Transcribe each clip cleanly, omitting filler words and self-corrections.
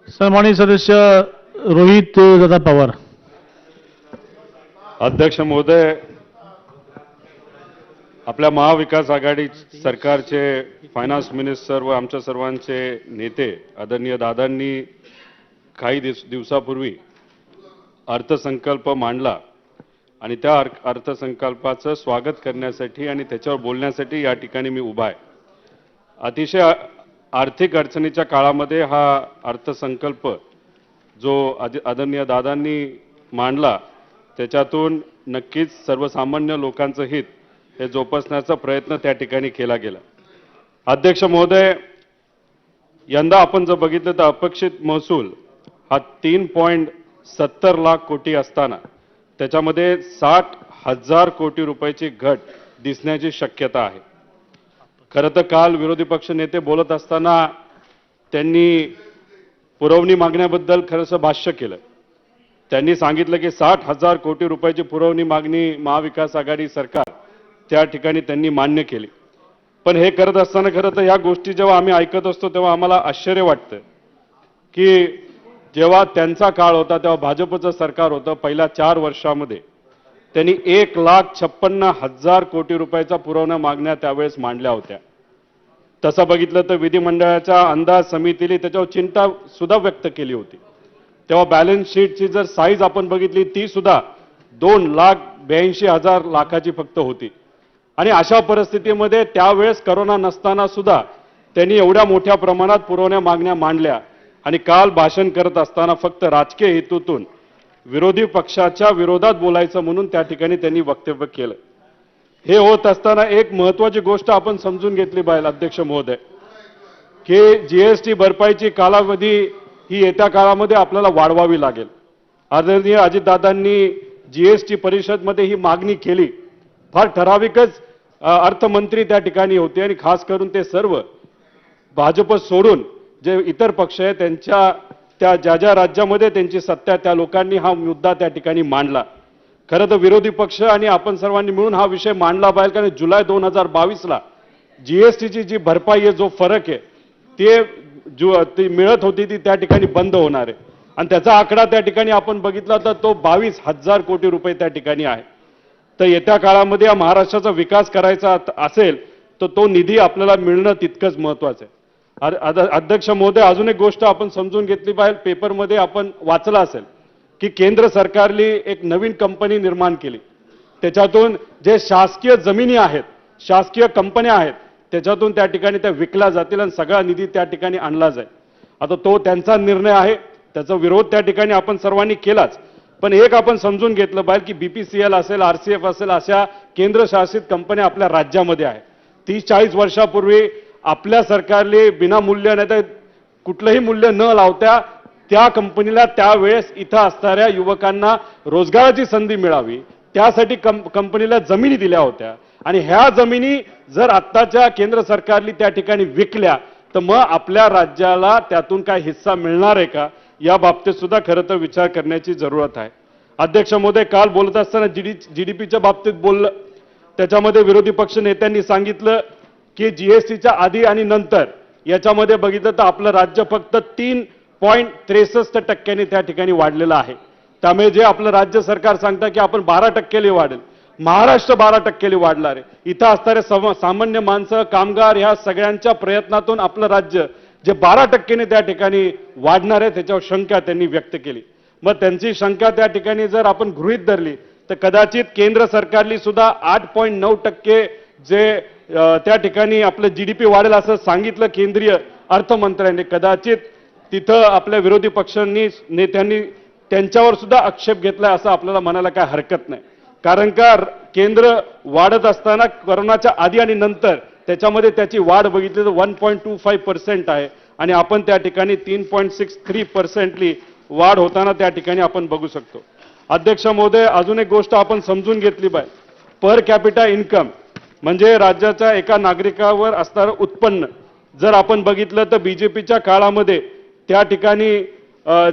सन्माननीय सदस्य रोहित दादा पवार. अध्यक्ष महोदय, आपल्या महाविकास आघाडी सरकारचे फायनान्स मिनिस्टर व आमच्या सर्वांचे नेते आदरणीय दादांनी काही दिवसापूर्वी अर्थसंकल्प मांडला आणि त्या अर्थसंकल्पाचं स्वागत करण्यासाठी आणि त्याच्यावर बोलण्यासाठी या ठिकाणी मी उभा आहे. अतिशय आर्थिक अडचणीच्या काळामध्ये हा अर्थसंकल्प जो आदरणीय दादांनी मांडला त्याच्यातून नक्कीच सर्वसामान्य लोकांचं हित हे जोपासण्याचा प्रयत्न त्या ठिकाणी केला गेला. अध्यक्ष महोदय, यंदा आपण जर बघितलं तर अपेक्षित महसूल हा 3.70 लाख कोटी असताना त्याच्यामध्ये 60,000 कोटी रुपयाची घट दिसण्याची शक्यता आहे. खरं तर काल विरोधी पक्ष नेते बोलत असताना त्यांनी पुरवणी मागण्याबद्दल खरंच भाष्य केलं. त्यांनी सांगितलं की 60,000 कोटी रुपयाची पुरवणी मागणी महाविकास आघाडी सरकार त्या ठिकाणी त्यांनी मान्य केली. पण हे करत असताना खरं तर या गोष्टी जेव्हा आम्ही ऐकत असतो तेव्हा आम्हाला आश्चर्य वाटतं की जेव्हा त्यांचा काळ होता तेव्हा भाजपचं सरकार होतं. पहिल्या 4 वर्षामध्ये त्यांनी 1,56,000 कोटी रुपयाचा पुरवणा मागण्या त्यावेळेस मांडल्या होत्या. तसं बघितलं तर विधिमंडळाच्या अंदाज समितीने त्याच्यावर चिंता सुद्धा व्यक्त केली होती. तेव्हा बॅलन्स शीटची जर साईज आपण बघितली ती सुद्धा 2,82,000 लाखाची फक्त होती. आणि अशा परिस्थितीमध्ये त्यावेळेस करोना नसताना सुद्धा त्यांनी एवढ्या मोठ्या प्रमाणात पुरवण्या मागण्या मांडल्या आणि काल भाषण करत असताना फक्त राजकीय हेतूतून विरोधी पक्षाच्या विरोधात बोलायचं म्हणून त्या ठिकाणी त्यांनी वक्तव्य केलं. हे होत असताना एक महत्त्वाची गोष्ट आपण समजून घेतली पाहिजे अध्यक्ष महोदय की जीएसटी भरपाईची कालावधी ही येत्या काळामध्ये आपल्याला वाढवावी लागेल. आदरणीय अजितदादांनी जीएसटी परिषदमध्ये ही मागणी केली. फार ठराविकच अर्थमंत्री त्या ठिकाणी होते आणि खास करून ते सर्व भाजप सोडून जे इतर पक्ष आहेत त्यांच्या त्या ज्या राज्यामध्ये त्यांची सत्ता त्या लोकांनी हा मुद्दा त्या ठिकाणी मांडला. खरं तर विरोधी पक्ष आणि आपण सर्वांनी मिळून हा विषय मांडला पाहिजे कारण जुलै 2022ला जीएसटीची जी भरपाई आहे जो फरक आहे ती मिळत होती ती त्या ठिकाणी बंद होणार आहे आणि त्याचा आकडा त्या ठिकाणी आपण बघितला तर तो 22,000 कोटी रुपये त्या ठिकाणी आहे. तर येत्या काळामध्ये या महाराष्ट्राचा विकास करायचा असेल तर तो निधी आपल्याला मिळणं तितकंच महत्त्वाचं आहे. अध्यक्ष महोदय, अजून एक गोष्ट आपण समजून घेतली पाहिजे. पेपरमध्ये आपण वाचलं असेल की केंद्र सरकारने एक नवीन कंपनी निर्माण केली. त्याच्यातून जे शासकीय जमिनी आहेत, शासकीय कंपन्या आहेत त्याच्यातून त्या ठिकाणी त्या विकल्या जातील आणि सगळा निधी त्या ठिकाणी आणला जाईल. आता तो त्यांचा निर्णय आहे, त्याचा विरोध त्या ठिकाणी आपण सर्वांनी केलाच. पण एक आपण समजून घेतलं पाहिजे की बीपीसीएल असेल, आरसीएफ असेल अशा केंद्रशासित कंपन्या आपल्या राज्यामध्ये आहेत. 30-40 वर्षापूर्वी आपल्या सरकारने विनामूल्य नाही तर कुठलंही मूल्य न लावता त्या कंपनीला त्यावेळेस इथं असणाऱ्या युवकांना रोजगाराची संधी मिळावी त्यासाठी कंपनीला जमिनी दिल्या होत्या आणि ह्या जमिनी जर आत्ताच्या केंद्र सरकारने त्या ठिकाणी विकल्या तर मग आपल्या राज्याला त्यातून काय हिस्सा मिळणार आहे का या बाबतीत सुद्धा खरं तर विचार करण्याची जरूरत आहे. अध्यक्ष महोदय, काल बोलत असताना जीडीपीच्या बाबतीत बोललं त्याच्यामध्ये विरोधी पक्ष नेत्यांनी सांगितलं की जीएसटीच्या आधी आणि नंतर याच्यामध्ये बघितलं तर आपलं राज्य फक्त 3.63% त्या ठिकाणी वाढलेलं आहे. त्यामुळे जे आपलं राज्य सरकार सांगतं की आपण 12% वाढेल, महाराष्ट्र 12% वाढणार आहे. इथं असणारे सामान्य माणसं, कामगार ह्या सगळ्यांच्या प्रयत्नातून आपलं राज्य जे 12% त्या ठिकाणी वाढणार आहे त्याच्यावर शंका त्यांनी व्यक्त केली. मग त्यांची शंका त्या ठिकाणी जर आपण गृहीत धरली तर कदाचित केंद्र सरकारने सुद्धा 8.9% जे त्या ठिकाणी आपलं जीडीपी वाढेल असं सांगितलं केंद्रीय अर्थमंत्र्यांनी. कदाचित तिथं आपल्या विरोधी पक्षांनी नेत्यांनी त्यांच्यावर सुद्धा आक्षेप घेतलाय असं आपल्याला म्हणायला काय हरकत नाही. कारण का केंद्र वाढत असताना कोरोनाच्या आधी आणि नंतर त्याच्यामध्ये त्याची वाढ बघितली तर 1.25% आहे आणि आपण त्या ठिकाणी 3.63% वाढ होताना त्या ठिकाणी आपण बघू शकतो. अध्यक्ष महोदय, अजून एक गोष्ट आपण समजून घेतली पाहिजे. पर कॅपिटा इन्कम म्हणजे राज्याच्या एका नागरिकावर असणारं उत्पन्न जर आपण बघितलं तर बीजेपीच्या काळामध्ये त्या ठिकाणी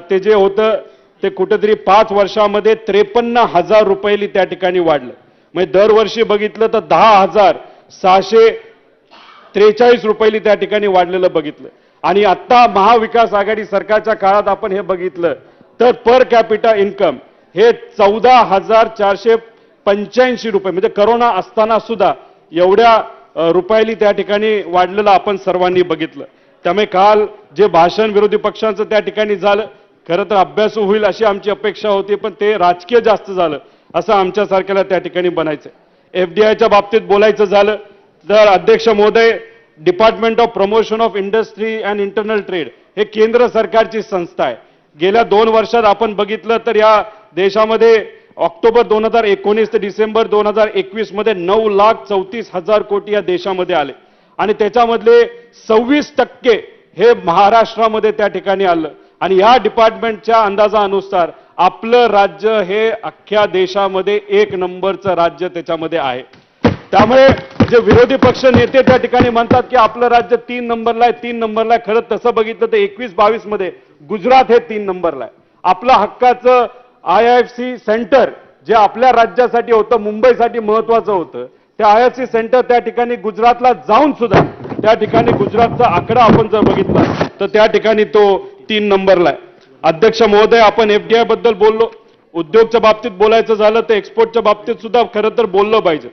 ते जे होतं ते कुठेतरी 5 वर्षामध्ये 53,000 रुपये त्या ठिकाणी वाढलं. म्हणजे दरवर्षी बघितलं तर 10,643 रुपये त्या ठिकाणी वाढलेलं बघितलं. आणि आता महाविकास आघाडी सरकारच्या काळात आपण हे बघितलं तर पर कॅपिटा इन्कम हे 14,485 रुपये, म्हणजे करोना असताना सुद्धा एवढ्या रुपयाली त्या ठिकाणी वाढलेलं आपण सर्वांनी बघितलं. त्यामुळे काल जे भाषण विरोधी पक्षांचं त्या ठिकाणी झालं, खरं तर अभ्यासू होईल अशी आमची अपेक्षा होती, पण ते राजकीय जास्त झालं असं आमच्यासारख्याला त्या ठिकाणी बनायचं. एफडीआयच्या बाबतीत बोलायचं झालं तर अध्यक्ष महोदय, department of promotion of industry and internal trade हे केंद्र सरकारची संस्था आहे. गेल्या 2 वर्षात आपण बघितलं तर या देशामध्ये ऑक्टोबर 2019 ते डिसेंबर 2021 मध्ये 9,34,000 कोटी या देशामध्ये आले आणि त्याच्यामधले 26% हे महाराष्ट्रामध्ये त्या ठिकाणी आलं. आणि या डिपार्टमेंटच्या अंदाजानुसार आपलं राज्य हे अख्ख्या देशामध्ये 1 नंबरचं राज्य त्याच्यामध्ये आहे. त्यामुळे जे विरोधी पक्ष नेते त्या ठिकाणी म्हणतात की आपलं राज्य 3 नंबरला आहे, 3 नंबरला आहे, खरं तसं बघितलं तर 21-22 मध्ये गुजरात हे 3 नंबरला आहे. आपलं हक्काचं IIFC सेंटर जे आपल्या राज्यासाठी होतं, मुंबईसाठी महत्वाचं होतं, त्या IIFC सेंटर त्या ठिकाणी गुजरातला जाऊन सुद्धा त्या ठिकाणी गुजरातचा आकडा आपण जर बघितला तर त्या ठिकाणी तो 3 नंबरला आहे. अध्यक्ष महोदय, आपण FDI बद्दल बोललो, उद्योगच्या बाबतीत बोलायचं झालं तर एक्सपोर्टच्या बाबतीत सुद्धा खरं तर बोललं पाहिजे.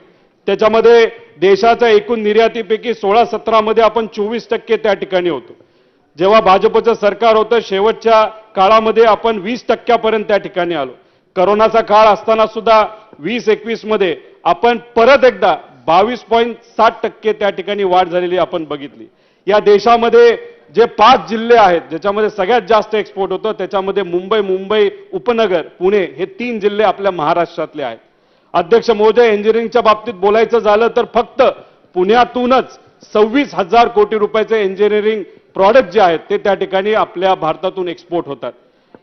त्याच्यामध्ये देशाच्या एकूण निर्यातीपैकी 16-17 मध्ये आपण 24% त्या ठिकाणी होतो. जेव्हा भाजपचं सरकार होतं शेवटच्या काळामध्ये आपण 20% त्या ठिकाणी आलो. करोनाचा काळ असताना सुद्धा 20-21 मध्ये आपण परत एकदा 22.7% त्या ठिकाणी वाढ झालेली आपण बघितली. या देशामध्ये जे 5 जिल्हे आहेत ज्याच्यामध्ये सगळ्यात जास्त एक्सपोर्ट होतं त्याच्यामध्ये मुंबई उपनगर, पुणे हे 3 जिल्हे आपल्या महाराष्ट्रातले आहेत. अध्यक्ष महोदय, इंजिनिअरिंगच्या बाबतीत बोलायचं झालं तर फक्त पुण्यातूनच 26,000 कोटी रुपयाचे इंजिनिअरिंग प्रॉडक्ट जे आहेत ते त्या ठिकाणी आपल्या भारतातून एक्सपोर्ट होतात.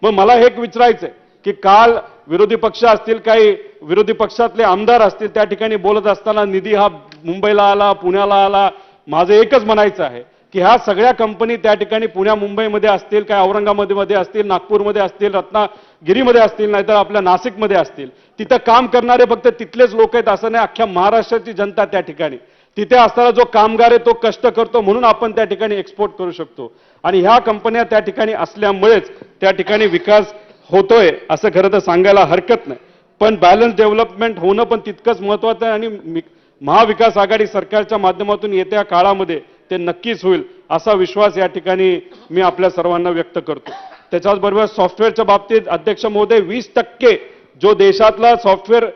मग मला हे एक विचारायचंय की काल विरोधी पक्ष असतील, काही विरोधी पक्षातले आमदार असतील, त्या ठिकाणी बोलत असताना निधी हा मुंबईला आला, पुण्याला आला. माझं एकच म्हणायचं आहे की ह्या सगळ्या कंपनी त्या ठिकाणी पुण्या मुंबईमध्ये असतील, काय औरंगाबादमध्ये असतील, नागपूरमध्ये असतील, रत्नागिरीमध्ये असतील, नाहीतर आपल्या नाशिकमध्ये असतील, तिथं काम करणारे फक्त तिथलेच लोक आहेत असं नाही, अख्ख्या महाराष्ट्राची जनता त्या ठिकाणी तिथे असताना जो कामगार आहे तो कष्ट करतो म्हणून आपण त्या ठिकाणी एक्सपोर्ट करू शकतो. आणि ह्या कंपन्या त्या ठिकाणी असल्यामुळेच त्या ठिकाणी विकास होतोय असं खरं तर सांगायला हरकत नाही. पण बॅलन्स डेव्हलपमेंट होणं पण तितकंच महत्वाचं आहे आणि महाविकास आघाडी सरकारच्या माध्यमातून येत्या काळामध्ये ते नक्कीच होईल असा विश्वास या ठिकाणी मी आपल्या सर्वांना व्यक्त करतो. त्याच्याबरोबर सॉफ्टवेअरच्या बाबतीत अध्यक्ष महोदय 20% जो देशातला सॉफ्टवेअर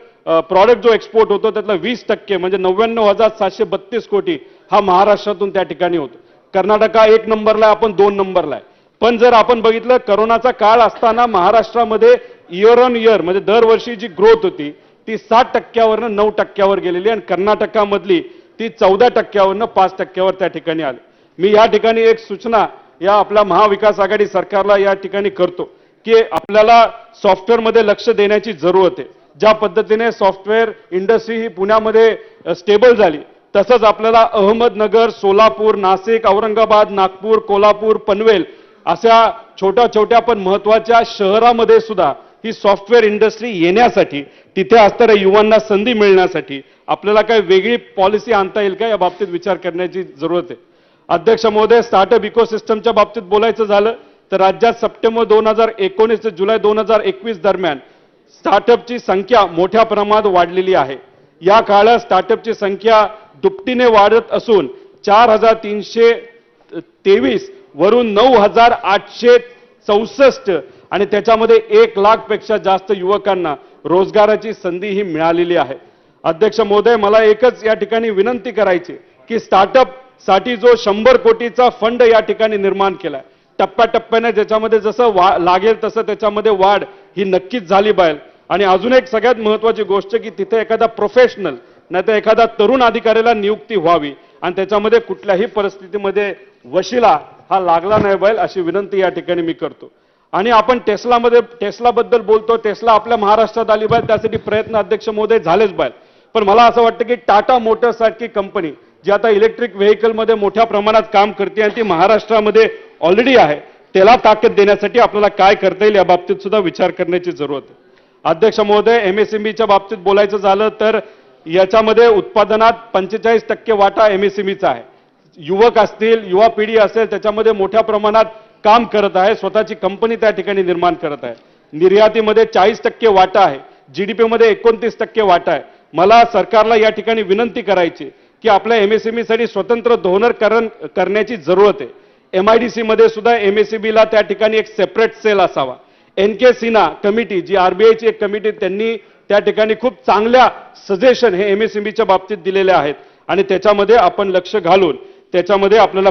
प्रॉडक्ट जो एक्सपोर्ट होतो त्यातला 20% म्हणजे 99,732 कोटी हा महाराष्ट्रातून त्या ठिकाणी होतो. कर्नाटका 1 नंबरला आहे, आपण 2 नंबरला आहे. पण जर आपण बघितलं करोनाचा काळ असताना महाराष्ट्रामध्ये इयर ऑन इयर म्हणजे दरवर्षी जी ग्रोथ होती ती 7%वरनं 9%वर गेलेली आणि कर्नाटकामधली ती 14%वरनं 5%वर त्या ठिकाणी आली. मी या ठिकाणी एक सूचना या आपल्या महाविकास आघाडी सरकारला या ठिकाणी करतो की आपल्याला सॉफ्टवेअरमध्ये लक्ष देण्याची जरूरत आहे. ज्या पद्धतीने सॉफ्टवेअर इंडस्ट्री ही पुण्यामध्ये स्टेबल झाली तसंच आपल्याला अहमदनगर, सोलापूर, नाशिक, औरंगाबाद, नागपूर, कोल्हापूर, पनवेल अशा छोट्या पण महत्वाच्या शहरामध्ये सुद्धा ही सॉफ्टवेअर इंडस्ट्री येण्यासाठी, तिथे असणाऱ्या युवांना संधी मिळण्यासाठी आपल्याला काही वेगळी पॉलिसी आणता येईल का या बाबतीत विचार करण्याची जरूरत आहे. अध्यक्ष महोदय, स्टार्टअप इकोसिस्टमच्या बाबतीत बोलायचं झालं तर राज्यात सप्टेंबर 2019 ते जुलै 2021 दरम्यान स्टार्टअपची संख्या मोठ्या प्रमाणात वाढलेली आहे. या काळात स्टार्टअपची संख्या दुपटीने वाढत असून 4,323 वरून 9,864 आणि त्याच्यामध्ये 1 लाख पेक्षा जास्त युवकांना रोजगाराची संधी ही मिळालेली आहे. अध्यक्ष महोदय, मला एकच या ठिकाणी विनंती करायची की स्टार्टअप साठी जो 100 कोटीचा फंड या ठिकाणी निर्माण केलाय, टप्प्याटप्प्याने ज्याच्यामध्ये जसं लागेल तसं त्याच्यामध्ये वाढ ही नक्कीच झाली पाहिजे. आणि अजून एक सगळ्यात महत्वाची गोष्ट की तिथे एखादा प्रोफेशनल नाहीतर एखादा तरुण अधिकाऱ्याला नियुक्ती व्हावी आणि त्याच्यामध्ये कुठल्याही परिस्थितीमध्ये वशिला हा लागला नाही पाहिजे अशी विनंती या ठिकाणी मी करतो. आणि आपण टेस्लाबद्दल बोलतो, टेस्ला आपल्या महाराष्ट्रात आली पाहिजे त्यासाठी प्रयत्न अध्यक्ष महोदय झालेच पाहिजे. पण मला असं वाटतं की टाटा मोटर्स सारखी कंपनी जी आता इलेक्ट्रिक व्हेकलमध्ये मोठ्या प्रमाणात काम करते आणि ती महाराष्ट्रामध्ये ऑलरेडी आहे, त्याला ताकद देण्यासाठी आपल्याला काय करता येईल या बाबतीत सुद्धा विचार करण्याची जरूरत आहे. अध्यक्ष महोदय, MSMEच्या बाबतीत बोलायचं झालं तर याच्यामध्ये उत्पादनात 45% वाटा MSMEचा आहे. युवक असतील, युवा पिढी असेल, त्याच्यामध्ये मोठ्या प्रमाणात काम करत आहे, स्वतःची कंपनी त्या ठिकाणी निर्माण करत आहे. निर्यातीमध्ये 40% वाटा आहे, जीडीपी मध्ये 29% वाटा आहे. मला सरकारला या ठिकाणी विनंती करायची की आपल्या एमएसएमई साठी स्वतंत्र धोरणकरण करण्याची जरूरत आहे. एमआयडीसी मध्ये सुद्धा एमएसएमईला त्या ठिकाणी एक सेपरेट सेल असावा. एनके सिन्हा कमिटी, जी आरबीआयची एक कमिटी, त्यांनी त्या ठिकाणी खूप चांगल्या सजेशन हे एमएसएमईच्या बाबतीत दिलेले आहेत आणि त्याच्यामध्ये आपण लक्ष घालून त्याच्यामध्ये आपल्याला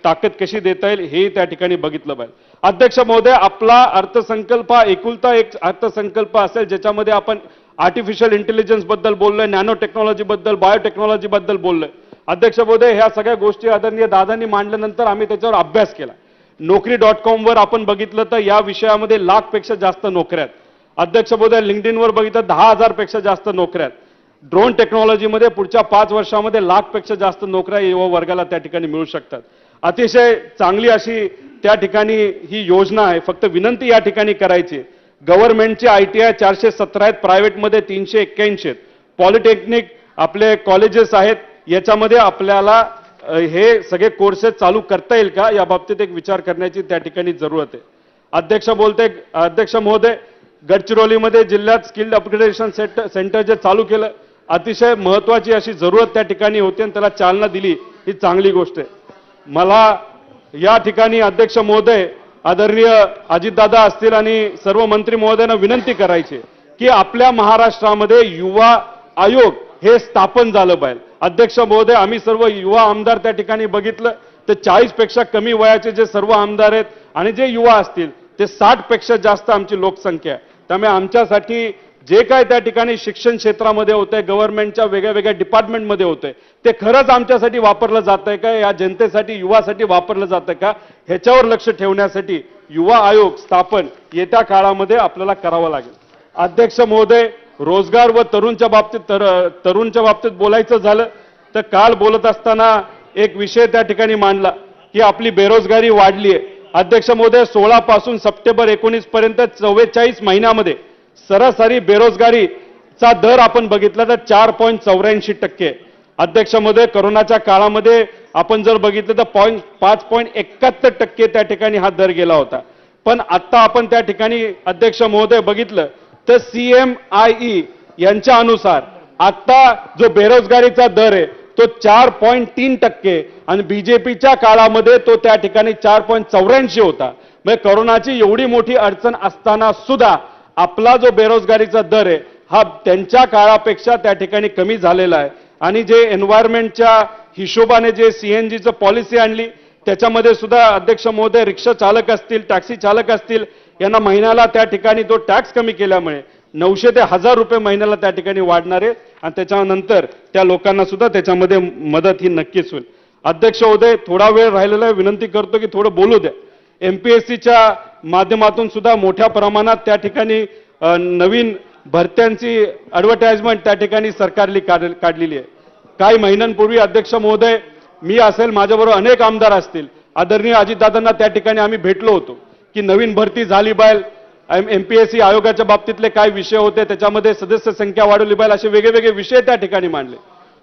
ताकद कशी देता येईल हेही त्या ठिकाणी बघितलं पाहिजे. अध्यक्ष महोदय, आपला अर्थसंकल्प हा एकुलता एक अर्थसंकल्प असेल ज्याच्यामध्ये आपण आर्टिफिशियल इंटेलिजन्स बद्दल बोललोय, नॅनो टेक्नॉलॉजी बद्दल, बायोटेक्नॉलॉजी बद्दल बोललोय. अध्यक्ष महोदय, ह्या सगळ्या गोष्टी आदरणीय दादांनी मांडल्यानंतर आम्ही त्याच्यावर अभ्यास केला. Naukri.com वर आपण बघितलं तर या विषयामध्ये 1,00,000पेक्षा जास्त नोकऱ्या आहेत. अध्यक्ष महोदय, लिंक्डइनवर बघितलं 10,000पेक्षा जास्त नोकऱ्या आहेत. ड्रोन टेक्नॉलॉजीमध्ये पुढच्या 5 वर्षामध्ये 1,00,000पेक्षा जास्त नोकऱ्या युवा वर्गाला त्या ठिकाणी मिळू शकतात. अतिशय चांगली अशी त्या ठिकाणी ही योजना आहे. फक्त विनंती या ठिकाणी करायची, गव्हर्नमेंटचे ITI 417 आहेत, प्रायव्हेटमध्ये 381 आहेत. पॉलिटेक्निक आपले कॉलेजेस आहेत, याच्यामध्ये आपल्याला हे सगळे कोर्सेस चालू करता येईल का, या बाबतीत एक विचार करण्याची त्या ठिकाणी जरूरत आहे. अध्यक्ष महोदय, गडचिरोलीमध्ये जिल्ह्यात स्किल्ड अपग्रेडेशन सेंटर जे चालू केलं, अतिशय महत्वाची अशी जरूरत त्या ठिकाणी होती आणि त्याला चालना दिली, ही चांगली गोष्ट आहे. मला या ठिकाणी अध्यक्ष महोदय, आदरणीय अजितदादा असतील आणि सर्व मंत्री महोदयांना विनंती करायची की आपल्या महाराष्ट्रामध्ये युवा आयोग हे स्थापन झालं पाहिजे. अध्यक्ष महोदय, आम्ही सर्व युवा आमदार त्या ठिकाणी बघितलं तर 40पेक्षा कमी वयाचे जे सर्व आमदार आहेत आणि जे युवा असतील ते 60पेक्षा जास्त आमची लोकसंख्या आहे. त्यामुळे आमच्यासाठी जे काय त्या ठिकाणी शिक्षण क्षेत्रामध्ये होतंय, गव्हर्नमेंटच्या वेगळ्या वेगळ्या डिपार्टमेंटमध्ये होतंय, ते खरंच आमच्यासाठी वापरलं जातंय का, या जनतेसाठी, युवासाठी वापरलं जातंय का, ह्याच्यावर लक्ष ठेवण्यासाठी युवा आयोग स्थापन येत्या काळामध्ये आपल्याला करावं लागेल. अध्यक्ष महोदय, रोजगार व तरुणच्या बाबतीत बोलायचं झालं तर काल बोलत असताना एक विषय त्या ठिकाणी मांडला की आपली बेरोजगारी वाढली आहे. अध्यक्ष महोदय, 16 पासून सप्टेंबर 19 पर्यंत 44 महिन्यामध्ये सरासरी बेरोजगारीचा दर आपण बघितला तर 4.84%. अध्यक्ष महोदय, कोरोनाच्या काळामध्ये आपण जर बघितलं तर 5.71% त्या ठिकाणी हा दर गेला होता. पण आता आपण त्या ठिकाणी अध्यक्ष महोदय बघितलं तर CMIE यांच्या अनुसार आता जो बेरोजगारीचा दर आहे तो 4.3% आणि बीजेपीच्या काळामध्ये तो त्या ठिकाणी 4.84 होता. म्हणजे कोरोनाची एवढी मोठी अडचण असताना सुद्धा आपला जो बेरोजगारीचा दर आहे हा त्यांच्या काळापेक्षा त्या ठिकाणी कमी झालेला आहे. आणि जे एन्व्हायरमेंटच्या हिशोबाने जे CNGचं पॉलिसी आणली त्याच्यामध्ये सुद्धा अध्यक्ष महोदय, रिक्षा चालक असतील, टॅक्सी चालक असतील, यांना महिन्याला त्या ठिकाणी तो टॅक्स कमी केल्यामुळे 900 ते 1000 रुपये महिन्याला त्या ठिकाणी वाढणार आहे आणि त्याच्यानंतर त्या लोकांना सुद्धा त्याच्यामध्ये मदत ही नक्कीच होईल. अध्यक्ष महोदय, थोडा वेळ राहिलेला आहे, विनंती करतो की थोडं बोलू द्या. MPSCच्या माध्यमातून सुद्धा मोठ्या प्रमाणात त्या ठिकाणी नवीन भरत्यांची ॲडव्हर्टाइजमेंट त्या ठिकाणी सरकारने काढलेली आहे. काही महिन्यांपूर्वी अध्यक्ष महोदय, मी असेल, माझ्याबरोबर अनेक आमदार असतील, आदरणीय अजितदादांना त्या ठिकाणी आम्ही भेटलो होतो की नवीन भरती झाली पाहिजे, MPSC आयोगाच्या बाबतीतले काय विषय होते, त्याच्यामध्ये सदस्य संख्या वाढवली पाहिजे, असे वेगवेगळे विषय त्या ठिकाणी मांडले.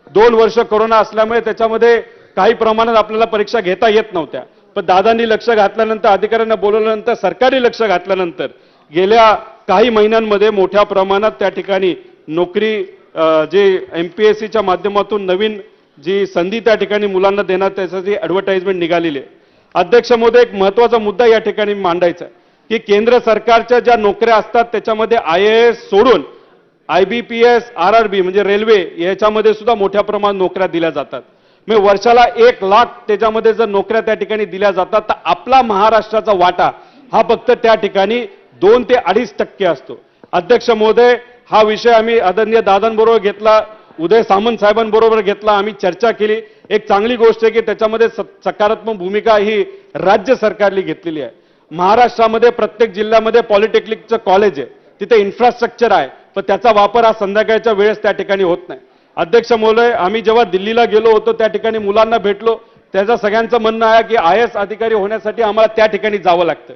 2 वर्ष कोरोना असल्यामुळे त्याच्यामध्ये काही प्रमाणात आपल्याला परीक्षा घेता येत नव्हत्या. पण दादांनी लक्ष घातल्यानंतर, अधिकाऱ्यांना बोलवल्यानंतर, सरकारी लक्ष घातल्यानंतर गेल्या काही महिन्यांमध्ये मोठ्या प्रमाणात त्या ठिकाणी नोकरी जे MPSCच्या माध्यमातून नवीन जी संधी त्या ठिकाणी मुलांना देण्यात त्यासाठी ॲडव्हर्टाइजमेंट निघालेली आहे. अध्यक्ष महोदय, एक महत्त्वाचा मुद्दा या ठिकाणी मांडायचा आहे की केंद्र सरकारच्या ज्या नोकऱ्या असतात त्याच्यामध्ये IAS सोडून IBPS, RRB म्हणजे रेल्वे याच्यामध्ये सुद्धा मोठ्या प्रमाणात नोकऱ्या दिल्या जातात. म्हणजे वर्षाला 1 लाख त्याच्यामध्ये जर नोकऱ्या त्या ठिकाणी दिल्या जातात तर आपला महाराष्ट्राचा वाटा हा फक्त त्या ठिकाणी 2 ते 2.5% असतो. अध्यक्ष महोदय, हा विषय आम्ही आदरणीय दादांबरोबर घेतला, उदय सामंत साहेबांबरोबर घेतला, आम्ही चर्चा केली. एक चांगली गोष्ट आहे की त्याच्यामध्ये सकारात्मक भूमिका ही राज्य सरकारने घेतलेली आहे. महाराष्ट्रामध्ये प्रत्येक जिल्ह्यामध्ये पॉलिटेक्निकचं कॉलेज आहे, तिथे इन्फ्रास्ट्रक्चर आहे, पण त्याचा वापर हा संध्याकाळच्या वेळेस त्या ठिकाणी होत नाही. अध्यक्ष महोदय, आम्ही जेव्हा दिल्लीला गेलो होतो त्या ठिकाणी मुलांना भेटलो, त्याचं सगळ्यांचं म्हणणं आहे की IAS अधिकारी होण्यासाठी आम्हाला त्या ठिकाणी जावं लागतं.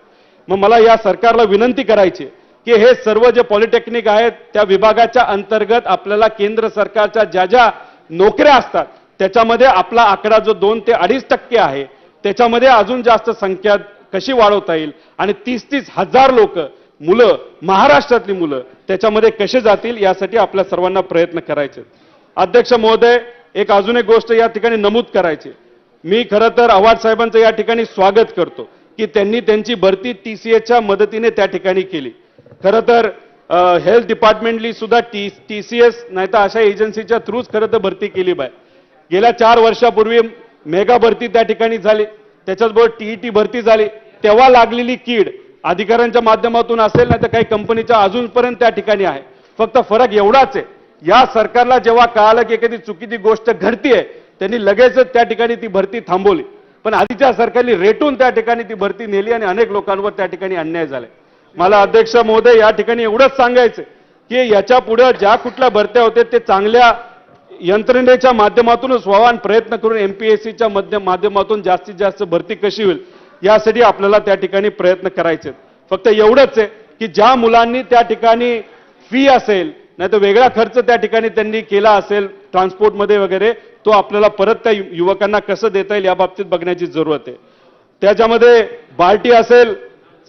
मग मला या सरकारला विनंती करायची की हे सर्व जे पॉलिटेक्निक आहेत त्या विभागाच्या अंतर्गत आपल्याला केंद्र सरकारच्या ज्या ज्या नोकऱ्या असतात त्याच्यामध्ये आपला आकडा जो 2 ते 2.5% आहे त्याच्यामध्ये अजून जास्त संख्या कशी वाढवता येईल आणि 30-30 हजार लोक मुलं महाराष्ट्रातली मुलं त्याच्यामध्ये कसे जातील यासाठी आपल्या सर्वांना प्रयत्न करायचे. अध्यक्ष महोदय, एक अजून एक गोष्ट या ठिकाणी नमूद करायची. मी खरं तर आव्हाड साहेबांचं या ठिकाणी स्वागत करतो की त्यांनी त्यांची भरती TCSच्या मदतीने त्या ठिकाणी केली. खरं तर हेल्थ डिपार्टमेंटली सुद्धा TCS नाही तर अशा एजन्सीच्या थ्रूच खरं तर भरती केली पाहिजे. गेल्या 4 वर्षापूर्वी मेगा भरती त्या ठिकाणी झाली, त्याच्याचबरोबर TET भरती झाली. तेव्हा लागलेली कीड अधिकाऱ्यांच्या माध्यमातून असेल नाही तर काही कंपनीच्या अजूनपर्यंत त्या ठिकाणी आहे. फक्त फरक एवढाच आहे, या सरकारला जेव्हा कळालं की एखादी चुकीची गोष्ट घडतीये त्यांनी लगेचच त्या ठिकाणी ती भरती थांबवली. पण आधीच्या सरकारने रेटून त्या ठिकाणी ती भरती नेली आणि अनेक लोकांवर त्या ठिकाणी अन्याय झाले. मला अध्यक्ष महोदय या ठिकाणी एवढंच सांगायचं की याच्या पुढे ज्या कुठल्या भरत्या होते ते चांगल्या यंत्रणेच्या माध्यमातूनच व्हावा आणि प्रयत्न करून MPSCच्या माध्यमातून जास्तीत जास्त भरती कशी होईल यासाठी आपल्याला त्या ठिकाणी प्रयत्न करायचे. फक्त एवढंच आहे की ज्या मुलांनी त्या ठिकाणी फी असेल नाही तर वेगळा खर्च त्या ठिकाणी त्यांनी केला असेल ट्रान्सपोर्टमध्ये वगैरे, तो आपल्याला परत त्या युवकांना कसं देता येईल या बाबतीत बघण्याची जरूरत आहे. त्याच्यामध्ये बार्टी असेल,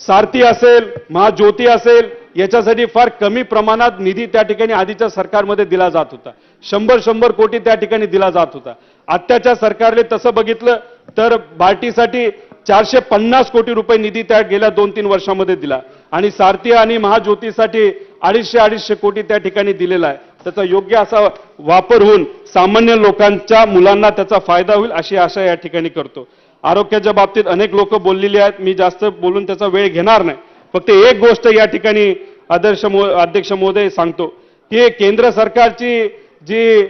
सारथी असेल, महाज्योती असेल, याच्यासाठी फार कमी प्रमाणात निधी त्या ठिकाणी आधीच्या सरकारमध्ये दिला जात होता. 100 कोटी त्या ठिकाणी दिला जात होता. आत्ताच्या सरकारने तसं बघितलं तर बार्टीसाठी 450 कोटी रुपये निधी त्या गेल्या 2-3 वर्षामध्ये दिला आणि सारथी आणि महाज्योतीसाठी 250 कोटी त्या ठिकाणी दिलेला आहे. त्याचा योग्य असा वापर होऊन सामान्य लोकांच्या मुलांना त्याचा फायदा होईल अशी आशा या ठिकाणी करतो. आरोग्याच्या बाबतीत अनेक लोक बोललेली आहेत, मी जास्त बोलून त्याचा वेळ घेणार नाही. फक्त एक गोष्ट या ठिकाणी अध्यक्ष महोदय सांगतो की केंद्र सरकारची जी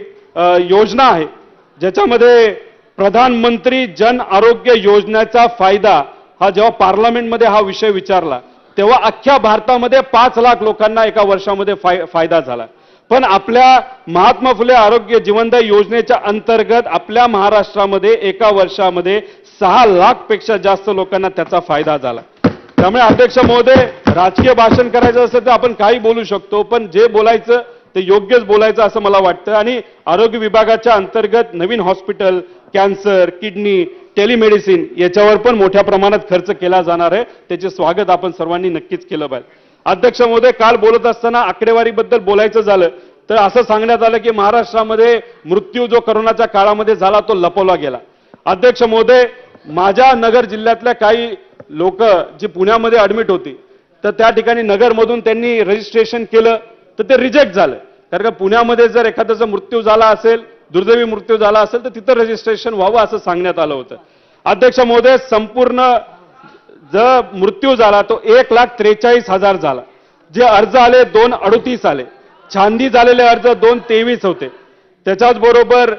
योजना आहे ज्याच्यामध्ये प्रधानमंत्री जन आरोग्य योजनेचा फायदा हा जेव्हा पार्लमेंटमध्ये हा विषय विचारला तेव्हा अख्ख्या भारतामध्ये 5 लाख लोकांना एका वर्षामध्ये फायदा झाला. पण आपल्या महात्मा फुले आरोग्य जीवनदायी योजनेच्या अंतर्गत आपल्या महाराष्ट्रामध्ये एका वर्षामध्ये 6 लाख पेक्षा जास्त लोकांना त्याचा फायदा झाला. त्यामुळे अध्यक्ष महोदय, राजकीय भाषण करायचं असेल तर आपण काही बोलू शकतो, पण जे बोलायचं ते योग्यच बोलायचं असं मला वाटतं. आणि आरोग्य विभागाच्या अंतर्गत नवीन हॉस्पिटल, कॅन्सर, किडनी, टेलिमेडिसिन याच्यावर पण मोठ्या प्रमाणात खर्च केला जाणार आहे. त्याचे स्वागत आपण सर्वांनी नक्कीच केलं पाहिजे. अध्यक्ष महोदय, काल बोलत असताना आकडेवारीबद्दल बोलायचं झालं तर असं सांगण्यात आलं की महाराष्ट्रामध्ये मृत्यू जो कोरोनाच्या काळामध्ये झाला तो लपवला गेला. अध्यक्ष महोदय, माझ्या नगर जिल्ह्यातल्या काही लोक जी पुण्यामध्ये ऍडमिट होती तर त्या ठिकाणी नगरमधून त्यांनी रजिस्ट्रेशन केलं तर ते रिजेक्ट झालं. कारण का पुण्यामध्ये जर एखाद्याचा मृत्यू झाला असेल, दुर्दैवी मृत्यू झाला असेल तर तिथं रजिस्ट्रेशन व्हावं असं सांगण्यात आलं होतं. अध्यक्ष महोदय, संपूर्ण जर मृत्यू झाला तो 1,43,000 झाला. जे अर्ज आले 238 आले. छाननी झालेले अर्ज 223 होते. त्याच्याच बरोबर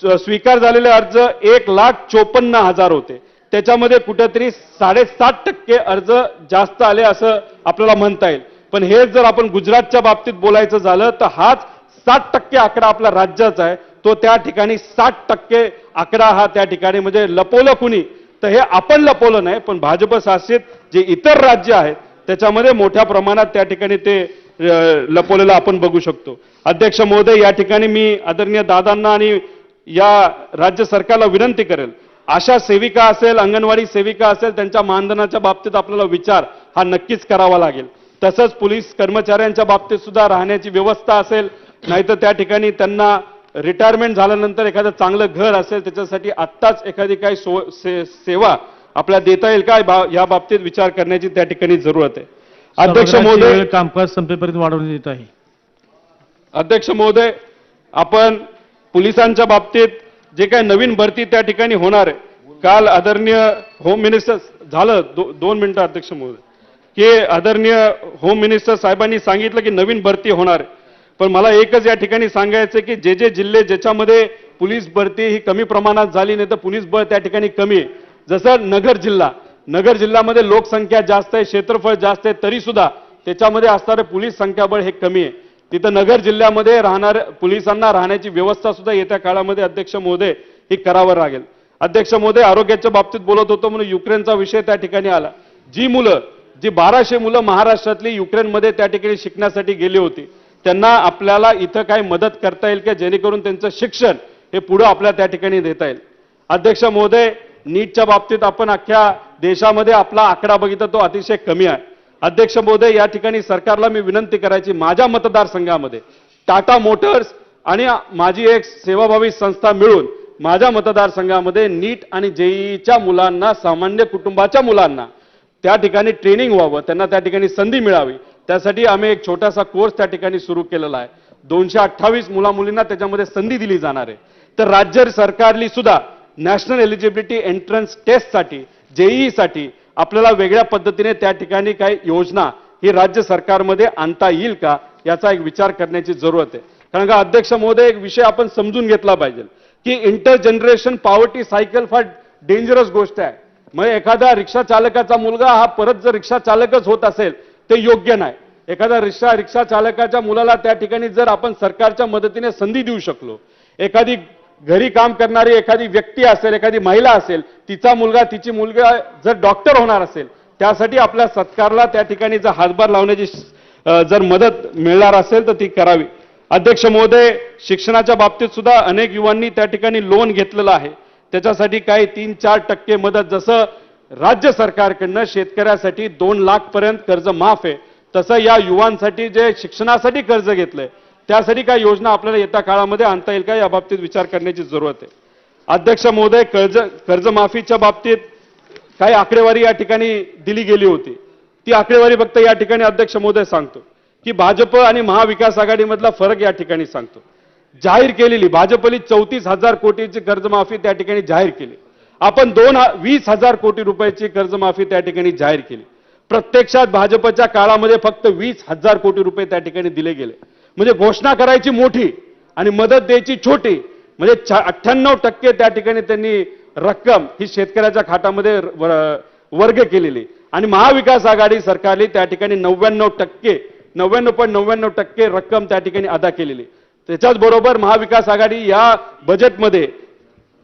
स्वीकार झालेले अर्ज 1,54,000 होते. त्याच्यामध्ये कुठेतरी 7.5% अर्ज जास्त आले असं आपल्याला म्हणता येईल. पण हे जर आपण गुजरातच्या बाबतीत बोलायचं झालं तर हाच 7% आकडा आपला राज्याचा आहे. तो त्या ठिकाणी 60% आकडा हा त्या ठिकाणी म्हणजे लपवलं कुणी तर हे आपण लपवलं नाही, पण भाजप शासित जे इतर राज्य आहेत त्याच्यामध्ये मोठ्या प्रमाणात त्या ठिकाणी ते लपवलेलं आपण बघू शकतो. अध्यक्ष महोदय, या ठिकाणी मी आदरणीय दादांना आणि या राज्य सरकारला विनंती करेल, आशा सेविका असेल, अंगणवाडी सेविका असेल, त्यांच्या मानधनाच्या बाबतीत आपल्याला विचार हा नक्कीच करावा लागेल. तसंच पोलीस कर्मचाऱ्यांच्या बाबतीत सुद्धा राहण्याची व्यवस्था असेल, नाहीतर त्या ठिकाणी त्यांना रिटायरमेंट झाल्यानंतर एखादं चांगलं घर असेल त्याच्यासाठी आत्ताच एखादी काही सेवा आपल्याला देता येईल का या बाबतीत विचार करण्याची त्या ठिकाणी जरूरत आहे. अध्यक्ष महोदय, कामकाज संपेपर्यंत वाढवण्यात येत आहे. अध्यक्ष महोदय, आपण पोलिसांच्या बाबतीत जे काही नवीन भरती त्या ठिकाणी होणार आहे, काल आदरणीय होम मिनिस्टर झालं 2 मिनिटं अध्यक्ष महोदय की आदरणीय होम मिनिस्टर साहेबांनी सांगितलं की नवीन भरती होणार आहे. पण मला एकच या ठिकाणी सांगायचं की जे जिल्हे ज्याच्यामध्ये पोलीस भरती ही कमी प्रमाणात झाली नाही तर पोलीस बळ त्या ठिकाणी कमी आहे, जसं नगर जिल्ह्यामध्ये लोकसंख्या जास्त आहे, क्षेत्रफळ जास्त आहे, तरी सुद्धा त्याच्यामध्ये असणारे पोलीस संख्याबळ हे कमी आहे. तिथं नगर जिल्ह्यामध्ये राहणाऱ्या पोलिसांना राहण्याची व्यवस्था सुद्धा येत्या काळामध्ये अध्यक्ष महोदय ही करावं लागेल. अध्यक्ष महोदय, आरोग्याच्या बाबतीत बोलत होतो म्हणून युक्रेनचा विषय त्या ठिकाणी आला. जी 1200 मुलं महाराष्ट्रातली युक्रेनमध्ये त्या ठिकाणी शिकण्यासाठी गेली होती, त्यांना आपल्याला इथं काय मदत करता येईल का जेणेकरून त्यांचं शिक्षण हे पुढे आपल्या त्या ठिकाणी देता येईल. अध्यक्ष महोदय, नीटच्या बाबतीत आपण अख्ख्या देशामध्ये आपला आकडा बघितला तो अतिशय कमी आहे. अध्यक्ष महोदय, या ठिकाणी सरकारला मी विनंती करायची, माझ्या मतदारसंघामध्ये टाटा मोटर्स आणि माझी एक सेवाभावी संस्था मिळून माझ्या मतदारसंघामध्ये नीट आणि जेईईच्या मुलांना, सामान्य कुटुंबाच्या मुलांना त्या ठिकाणी ट्रेनिंग व्हावं, त्यांना त्या ठिकाणी संधी मिळावी, त्यासाठी आम्ही एक छोटासा कोर्स त्या ठिकाणी सुरू केलेला आहे. 228 मुला-मुलींना त्याच्यामध्ये संधी दिली जाणार आहे. तर राज्य सरकारली सुद्धा नॅशनल एलिजिबिलिटी एंट्रन्स टेस्टसाठी, जेईईसाठी आपल्याला वेगळ्या पद्धतीने त्या ठिकाणी काही योजना ही राज्य सरकारमध्ये आणता येईल का, याचा एक विचार करण्याची जरूरत आहे. कारण का अध्यक्ष महोदय, एक विषय आपण समजून घेतला पाहिजे की इंटर जनरेशन पॉवर्टी सायकल फार डेंजरस गोष्ट आहे. मग एखादा रिक्षा चालकाचा मुलगा हा परत जर रिक्षा चालकच होत असेल ते योग्य नाही. एखादा रिक्षा चालकाच्या मुलाला त्या ठिकाणी जर आपण सरकारच्या मदतीने संधी देऊ शकलो, एखादी घरी काम करणारी एखादी व्यक्ती असेल, एखादी महिला असेल, तिचा मुलगा, तिची मुलगा जर डॉक्टर होणार असेल, त्यासाठी आपल्या सरकारला त्या ठिकाणी जर हातभार लावण्याची जर मदत मिळणार असेल तर ती करावी. अध्यक्ष महोदय, शिक्षणाच्या बाबतीत सुद्धा अनेक युवांनी त्या ठिकाणी लोन घेतलेलं आहे. त्याच्यासाठी काही 3-4% मदत, जसं राज्य सरकारकडनं शेतकऱ्यासाठी 2 लाख पर्यंत कर्ज माफ आहे, तसं या युवांसाठी जे शिक्षणासाठी कर्ज घेतलंय त्यासाठी काय योजना आपल्याला येत्या काळामध्ये आणता येईल का, या बाबतीत विचार करण्याची जरूरत आहे. अध्यक्ष महोदय, कर्जमाफीच्या बाबतीत काही आकडेवारी या ठिकाणी दिली गेली होती. ती आकडेवारी फक्त या ठिकाणी अध्यक्ष महोदय सांगतो की भाजप आणि महाविकास आघाडीमधला फरक या ठिकाणी सांगतो. जाहीर केलेली भाजपली 34,000 कोटीची कर्जमाफी त्या ठिकाणी जाहीर केली. आपण 20,000 कोटी रुपयाची कर्जमाफी त्या ठिकाणी जाहीर केली. प्रत्यक्षात भाजपच्या काळामध्ये फक्त 20,000 कोटी रुपये त्या ठिकाणी दिले गेले. म्हणजे घोषणा करायची मोठी आणि मदत द्यायची छोटी. म्हणजे 98% त्या ठिकाणी त्यांनी रक्कम ही शेतकऱ्याच्या खात्यामध्ये वर्ग केलेली आणि महाविकास आघाडी सरकारने त्या ठिकाणी 99.99% रक्कम त्या ठिकाणी अदा केलेली. त्याच्याच बरोबर महाविकास आघाडी या बजेटमध्ये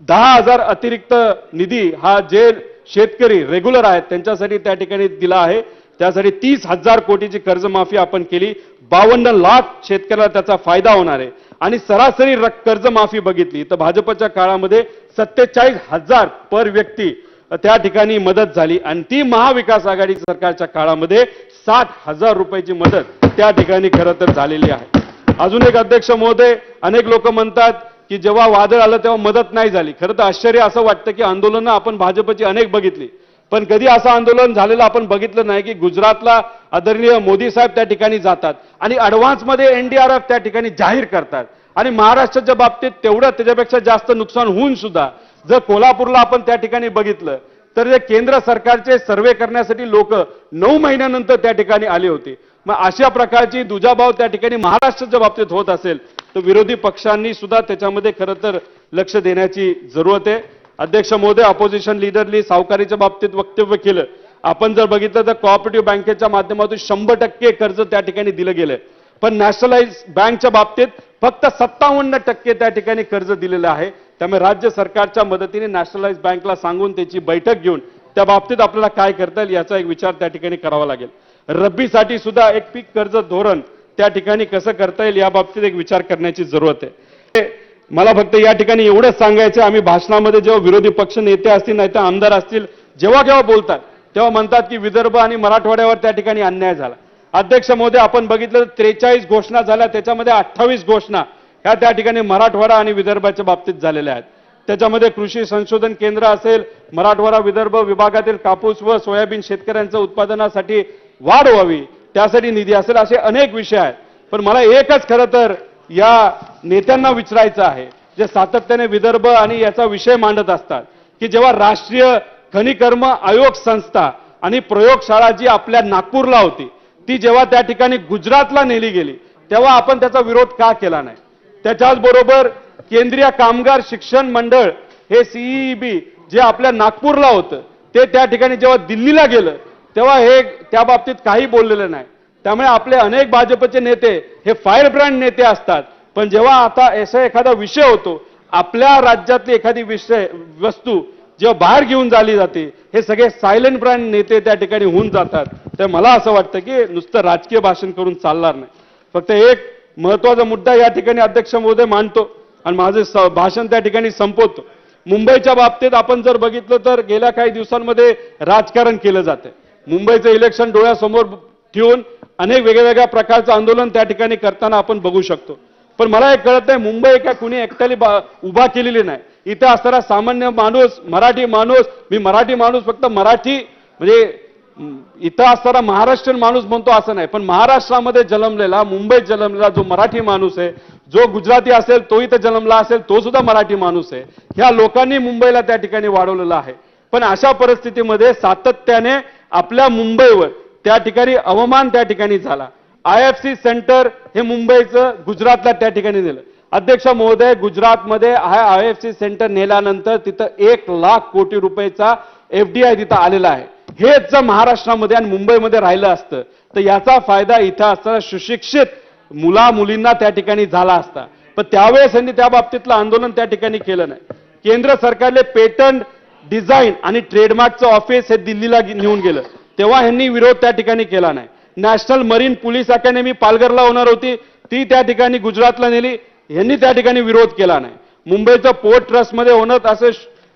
10,000 अतिरिक्त निधी हा जे शेतकरी रेग्युलर आहेत त्यांच्यासाठी त्या ठिकाणी दिला आहे. त्यासाठी 30,000 कोटीची कर्जमाफी आपण केली. 52 लाख शेतकऱ्याला त्याचा फायदा होणार आहे. आणि सरासरी कर्जमाफी बघितली तर भाजपच्या काळामध्ये 47,000 पर व्यक्ती त्या ठिकाणी मदत झाली आणि ती महाविकास आघाडी सरकारच्या काळामध्ये 60,000 रुपयाची मदत त्या ठिकाणी खरं तर झालेली आहे. अजून एक अध्यक्ष महोदय, अनेक लोक म्हणतात की जेव्हा वादळ आलं तेव्हा मदत नाही झाली. खरं तर आश्चर्य असं वाटतं की आंदोलनं आपण भाजपची अनेक बघितली, पण कधी असं आंदोलन झालेलं आपण बघितलं नाही की गुजरातला आदरणीय मोदी साहेब त्या ठिकाणी जातात आणि ॲडव्हान्समध्ये एनडीआरएफ त्या ठिकाणी जाहीर करतात. आणि महाराष्ट्राच्या बाबतीत तेवढं त्याच्यापेक्षा जास्त नुकसान होऊन सुद्धा जर कोल्हापूरला आपण त्या ठिकाणी बघितलं तर जे केंद्र सरकारचे सर्वे करण्यासाठी लोक 9 महिन्यानंतर त्या ठिकाणी आले होते. मग अशा प्रकारची दुजाभाव त्या ठिकाणी महाराष्ट्राच्या बाबतीत होत असेल तर विरोधी पक्षांनी सुद्धा त्याच्यामध्ये खरं तर लक्ष देण्याची जरूरत आहे. अध्यक्ष महोदय, ऑपोजिशन लीडरनी सावकारीच्या बाबतीत वक्तव्य केलं. आपण जर बघितलं तर कोऑपरेटिव्ह बँकेच्या माध्यमातून 100% कर्ज त्या ठिकाणी दिलं गेलंय, पण नॅशनलाइज बँकच्या बाबतीत फक्त 57% त्या ठिकाणी कर्ज दिलेलं आहे. त्यामुळे राज्य सरकारच्या मदतीने नॅशनलाइज बँकला सांगून त्याची बैठक घेऊन त्या बाबतीत आपल्याला काय करता येईल याचा एक विचार त्या ठिकाणी करावा लागेल. रब्बीसाठी सुद्धा एक पीक कर्ज धोरण त्या ठिकाणी कसं करता येईल या बाबतीत एक विचार करण्याची जरूरत आहे. मला फक्त या ठिकाणी एवढंच सांगायचं, आम्ही भाषणामध्ये जेव्हा विरोधी पक्ष नेते असतील नाही तर आमदार असतील जेव्हा केव्हा बोलतात तेव्हा म्हणतात की विदर्भ आणि मराठवाड्यावर त्या ठिकाणी अन्याय झाला. अध्यक्ष महोदय, आपण बघितलं तर 43 घोषणा झाल्या, त्याच्यामध्ये 28 घोषणा ह्या त्या ठिकाणी मराठवाडा आणि विदर्भाच्या बाबतीत झालेल्या आहेत. त्याच्यामध्ये कृषी संशोधन केंद्र असेल, मराठवाडा विदर्भ विभागातील कापूस व सोयाबीन शेतकऱ्यांच्या उत्पादनासाठी वाढ व्हावी त्यासाठी निधी असेल, असे अनेक विषय आहेत. पण मला एकच खरं तर या नेत्यांना विचारायचं आहे जे सातत्याने विदर्भ आणि याचा विषय मांडत असतात की जेव्हा राष्ट्रीय खनिकर्म आयोग संस्था आणि प्रयोगशाळा जी आपल्या नागपूरला होती ती जेव्हा त्या ठिकाणी गुजरातला नेली गेली तेव्हा आपण त्याचा विरोध का केला नाही. त्याच्याच बरोबर केंद्रीय कामगार शिक्षण मंडळ हे सीईबी जे आपल्या नागपूरला होतं ते त्या ठिकाणी जेव्हा दिल्लीला गेलं तेव्हा हे त्या बाबतीत काही बोललेलं नाही. त्यामुळे आपले अनेक भाजपचे नेते हे फायर ब्रँड नेते असतात, पण जेव्हा आता असा एखादा विषय होतो आपल्या राज्यातली एखादी वस्तू जेव्हा बाहेर घेऊन झाली जाते हे सगळे सायलेंट ब्रँड नेते त्या ठिकाणी होऊन जातात. तर मला असं वाटतं की नुसतं राजकीय भाषण करून चालणार नाही. फक्त एक महत्वाचा मुद्दा या ठिकाणी अध्यक्ष महोदय मांडतो आणि माझं भाषण त्या ठिकाणी संपवतो. मुंबईच्या बाबतीत आपण जर बघितलं तर गेल्या काही दिवसांमध्ये राजकारण केलं जाते. मुंबईचं इलेक्शन डोळ्यासमोर ठेवून अनेक वेगवेगळ्या प्रकारचं आंदोलन त्या ठिकाणी करताना आपण बघू शकतो. पण मला हे कळत नाही, मुंबई काय कुणी एकट्याने उभा केलेली नाही. इथे असणारा सामान्य माणूस, मराठी माणूस, मी मराठी माणूस फक्त मराठी म्हणजे इथं असणारा महाराष्ट्रीयन माणूस म्हणतो असं नाही, पण महाराष्ट्रामध्ये जन्मलेला, मुंबईत जन्मलेला जो मराठी माणूस आहे, जो गुजराती असेल तो इथं जन्मला असेल तो सुद्धा मराठी माणूस आहे. ह्या लोकांनी मुंबईला त्या ठिकाणी वाढवलेलं आहे. पण अशा परिस्थितीमध्ये सातत्याने आपल्या मुंबईवर त्या ठिकाणी अवमान त्या ठिकाणी झाला. IFC सेंटर हे मुंबईचं गुजरातला त्या ठिकाणी नेलं. अध्यक्ष महोदय, गुजरातमध्ये हा IFC सेंटर नेल्यानंतर तिथं 1,00,000 कोटी रुपयाचा FDI तिथं आलेला आहे. हेच जर महाराष्ट्रामध्ये आणि मुंबईमध्ये राहिलं असतं तर याचा फायदा इथं असणाऱ्या सुशिक्षित मुला मुलींना त्या ठिकाणी झाला असता. पण त्यावेळेस यांनी त्या बाबतीतलं आंदोलन त्या ठिकाणी केलं नाही. केंद्र सरकारने पेटंट डिझाईन आणि ट्रेडमार्कचं ऑफिस हे दिल्लीला नेऊन गेलं, तेव्हा यांनी विरोध त्या ठिकाणी केला नाही. नॅशनल मरीन पोलीस अकॅडमी पालघरला होणार होती, ती त्या ठिकाणी गुजरातला नेली, यांनी त्या ठिकाणी विरोध केला नाही. मुंबईचं पोर्ट ट्रस्टमध्ये होणं असं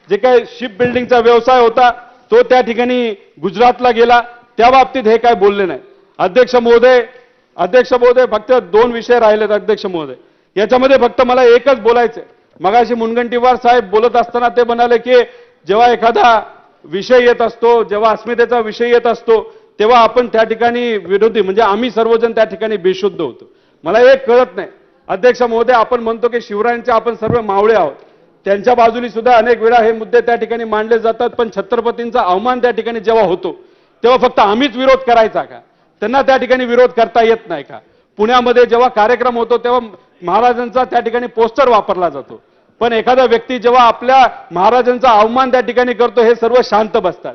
जे काही शिप बिल्डिंगचा व्यवसाय होता तो त्या ठिकाणी गुजरातला गेला, त्या बाबतीत हे काय बोलले नाही. अध्यक्ष महोदय फक्त 2 विषय राहिलेत. अध्यक्ष महोदय, याच्यामध्ये फक्त मला एकच बोलायचंय. मगाशी मुनगंटीवार साहेब बोलत असताना ते म्हणाले की जेव्हा एखादा विषय येत असतो, जेव्हा अस्मितेचा विषय येत असतो तेव्हा आपण त्या ठिकाणी विरोधी म्हणजे आम्ही सर्वजण त्या ठिकाणी बेशुद्ध होतो. मला एक कळत नाही अध्यक्ष महोदय, आपण म्हणतो की शिवरायांचे आपण सर्व मावळे आहोत, त्यांच्या बाजूनी सुद्धा अनेक वेळा हे मुद्दे त्या ठिकाणी मांडले जातात, पण छत्रपतींचा अवमान त्या ठिकाणी जेव्हा होतो तेव्हा फक्त आम्हीच विरोध करायचा का? त्यांना त्या ठिकाणी विरोध करता येत नाही का? पुण्यामध्ये जेव्हा कार्यक्रम होतो तेव्हा महाराजांचा त्या ठिकाणी पोस्टर वापरला जातो, पण एखादा व्यक्ती जेव्हा आपल्या महाराजांचा अवमान त्या ठिकाणी करतो हे सर्व शांत बसतात.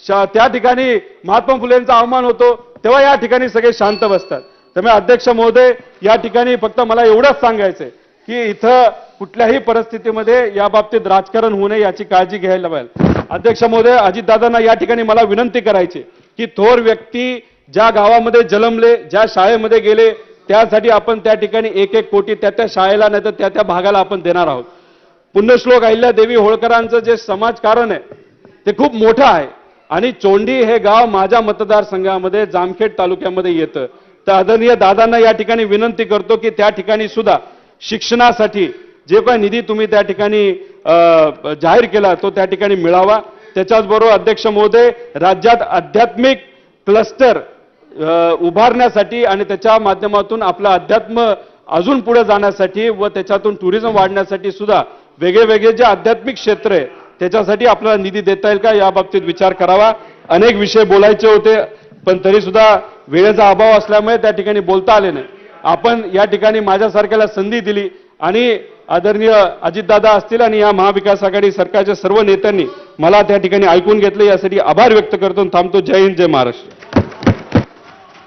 त्या ठिकाणी महात्मा फुलेंचा अवमान होतो तेव्हा या ठिकाणी सगळे शांत बसतात. त्यामुळे अध्यक्ष महोदय, या ठिकाणी फक्त मला एवढंच सांगायचंय की इथं कुठल्याही परिस्थितीमध्ये या बाबतीत राजकारण होऊ नये याची काळजी घ्यायला पाहिजे. अध्यक्ष महोदय, अजितदादांना या ठिकाणी मला विनंती करायची की थोर व्यक्ती ज्या गावामध्ये जन्मले, ज्या शाळेमध्ये गेले, त्यासाठी आपण त्या ठिकाणी 1-1 कोटी त्या शाळेला नाही तर त्या भागाला आपण देणार आहोत. पुण्यश्लोक अहिल्यादेवी होळकरांचं जे समाजकारण आहे ते खूप मोठं आहे आणि चोंडी हे गाव माझ्या मतदारसंघामध्ये जामखेड तालुक्यामध्ये येतं. तर आदरणीय दादांना या ठिकाणी विनंती करतो की त्या ठिकाणी सुद्धा शिक्षणासाठी जे काही निधी तुम्ही त्या ठिकाणी जाहीर केला तो त्या ठिकाणी मिळावा. त्याच्याचबरोबर अध्यक्ष महोदय, राज्यात आध्यात्मिक क्लस्टर उभारण्यासाठी आणि त्याच्या माध्यमातून आपलं अध्यात्म अजून पुढे जाण्यासाठी व त्याच्यातून टुरिझम वाढण्यासाठी सुद्धा वेगळे जे आध्यात्मिक क्षेत्र आहे त्याच्यासाठी आपल्याला निधी देता येईल का या बाबतीत विचार करावा. अनेक विषय बोलायचे होते पण तरी सुद्धा वेळेचा अभाव असल्यामुळे त्या ठिकाणी बोलता आले नाही. आपण या ठिकाणी माझ्यासारख्याला संधी दिली आणि आदरणीय अजितदादा असतील आणि या महाविकास आघाडी सरकारच्या सर्व नेत्यांनी मला त्या ठिकाणी ऐकून घेतलं, यासाठी आभार व्यक्त करतो. थांबतो. जय हिंद, जय महाराष्ट्र.